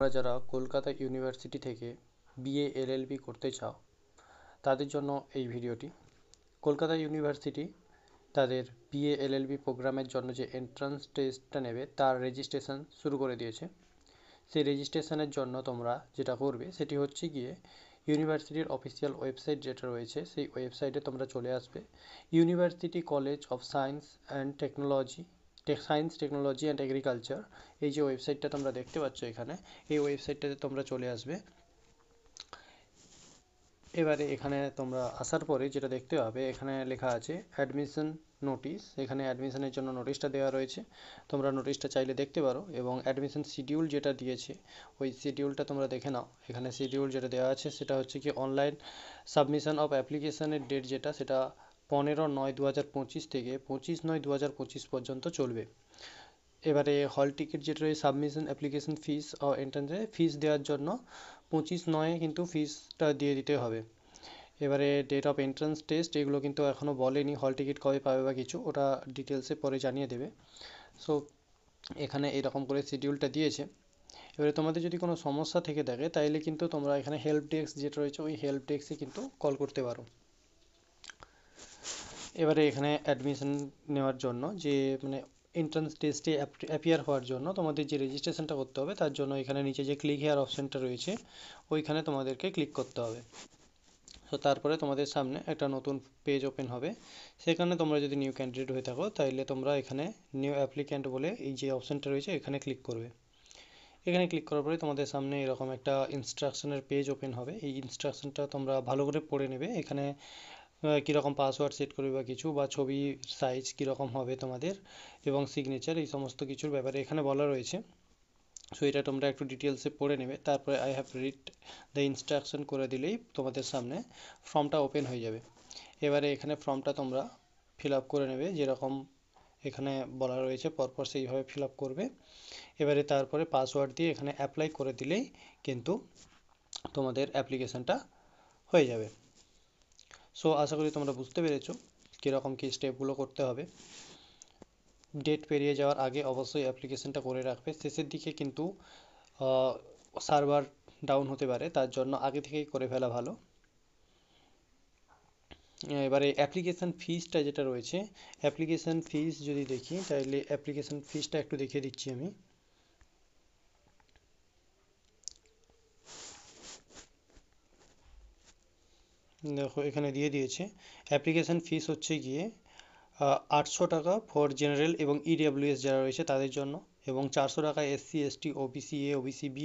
তোমরা যারা কলকাতা ইউনিভার্সিটি থেকে বিএ এলএলবি করতে চাও তাদের জন্য এই ভিডিওটি। কলকাতা ইউনিভার্সিটি তাদের বিএ এলএলবি প্রোগ্রামের জন্য যে এন্ট্রান্স টেস্টটা নেবে তার রেজিস্ট্রেশন শুরু করে দিয়েছে। সেই রেজিস্ট্রেশনের জন্য তোমরা যেটা করবে সেটি হচ্ছে গিয়ে ইউনিভার্সিটির অফিসিয়াল ওয়েবসাইট যেটা রয়েছে সেই ওয়েবসাইটে তোমরা চলে আসবে। University college of science and technology and agriculture, এই যে ওয়েবসাইটটা তোমরা দেখতে পাচ্ছ এখানে, এই ওয়েবসাইটটাতে তোমরা চলে আসবে। এবারে এখানে তোমরা আসার পরে যেটা দেখতে পাবে এখানে লেখা আছে অ্যাডমিশন নোটিশ। এখানে অ্যাডমিশনের জন্য নোটিশটা দেওয়া রয়েছে, তোমরা নোটিশটা চাইলে দেখতে পারো। এবং অ্যাডমিশন শিডিউল যেটা দিয়েছে ওই শিডিউলটা তোমরা দেখে নাও। এখানে শিডিউল যেটা দেওয়া আছে সেটা হচ্ছে কি অনলাইন সাবমিশন অফ অ্যাপ্লিকেশনের ডেট যেটা সেটা 15/9/2025 থেকে 25/9/2025 পর্যন্ত চলবে। এবারে হল টিকিট যেটা রয়েছে সাবমিশন অ্যাপ্লিকেশন ফিস ও এন্ট্রান্সে ফিস দেওয়ার জন্য 25/9 কিন্তু ফিসটা দিয়ে দিতে হবে। এবারে ডেট অফ এন্ট্রান্স টেস্ট এগুলো কিন্তু এখনও বলেনি হল টিকিট কবে পাবে বা কিছু, ওটা ডিটেলসে পরে জানিয়ে দেবে। সো এখানে এরকম করে শিডিউলটা দিয়েছে। এবারে তোমাদের যদি কোনো সমস্যা থেকে থাকে তাইলে কিন্তু তোমরা এখানে হেল্প ডেস্ক যেটা রয়েছে ওই হেল্প ডেস্কে কিন্তু কল করতে পারো। এবারে এখানে অ্যাডমিশন নেওয়ার জন্য যে এন্ট্রান্স টেস্টে অ্যাপিয়ার হওয়ার জন্য তোমাদের যে রেজিস্ট্রেশনটা করতে হবে তার জন্য এখানে নিচে যে ক্লিক হেয়ার অপশানটা রয়েছে ওইখানে তোমাদেরকে ক্লিক করতে হবে। তো তারপরে তোমাদের সামনে একটা নতুন পেজ ওপেন হবে। সেখানে তোমরা যদি নিউ ক্যান্ডিডেট হয়ে থাকো তাহলে তোমরা এখানে নিউ অ্যাপ্লিক্যান্ট বলে এই যে অপশানটা রয়েছে এখানে ক্লিক করবে। এখানে ক্লিক করার পরে তোমাদের সামনে এরকম একটা ইনস্ট্রাকশনের পেজ ওপেন হবে। এই ইনস্ট্রাকশনটা তোমরা ভালো করে পড়ে নেবে। এখানে কীরকম পাসওয়ার্ড সেট করবে বা কিছু, বা ছবি সাইজ কীরকম হবে তোমাদের, এবং সিগনেচার, এই সমস্ত কিছুর ব্যাপারে এখানে বলা রয়েছে। সো এটা তোমরা একটু ডিটেলসে পড়ে নেবে। তারপরে I have read the instruction করে দিলেই তোমাদের সামনে ফর্মটা ওপেন হয়ে যাবে। এবারে এখানে ফর্মটা তোমরা ফিল আপ করে নেবে, যেরকম এখানে বলা রয়েছে পরপর সেইভাবে ফিল আপ করবে। এবারে তারপরে পাসওয়ার্ড দিয়ে এখানে অ্যাপ্লাই করে দিলেই কিন্তু তোমাদের অ্যাপ্লিকেশানটা হয়ে যাবে। সো আশা করি তোমরা বুঝতে পেরেছো কীরকম কী স্টেপগুলো করতে হবে। ডেট পেরিয়ে যাওয়ার আগে অবশ্যই অ্যাপ্লিকেশানটা করে রাখবে। শেষের দিকে কিন্তু সার্ভার ডাউন হতে পারে, তার জন্য আগে থেকেই করে ফেলা ভালো। এবারে অ্যাপ্লিকেশান ফিসটা যেটা রয়েছে, অ্যাপ্লিকেশান ফিস যদি দেখি তাহলে অ্যাপ্লিকেশান ফিসটা একটু দেখিয়ে দিচ্ছি আমি। দেখো এখানে দিয়ে দিয়েছে অ্যাপ্লিকেশান ফিস হচ্ছে গিয়ে 800 টাকা ফর জেনারেল এবং ইডব্লিউএস যারা রয়েছে তাদের জন্য, এবং 400 টাকা SC ST OBC A OBC B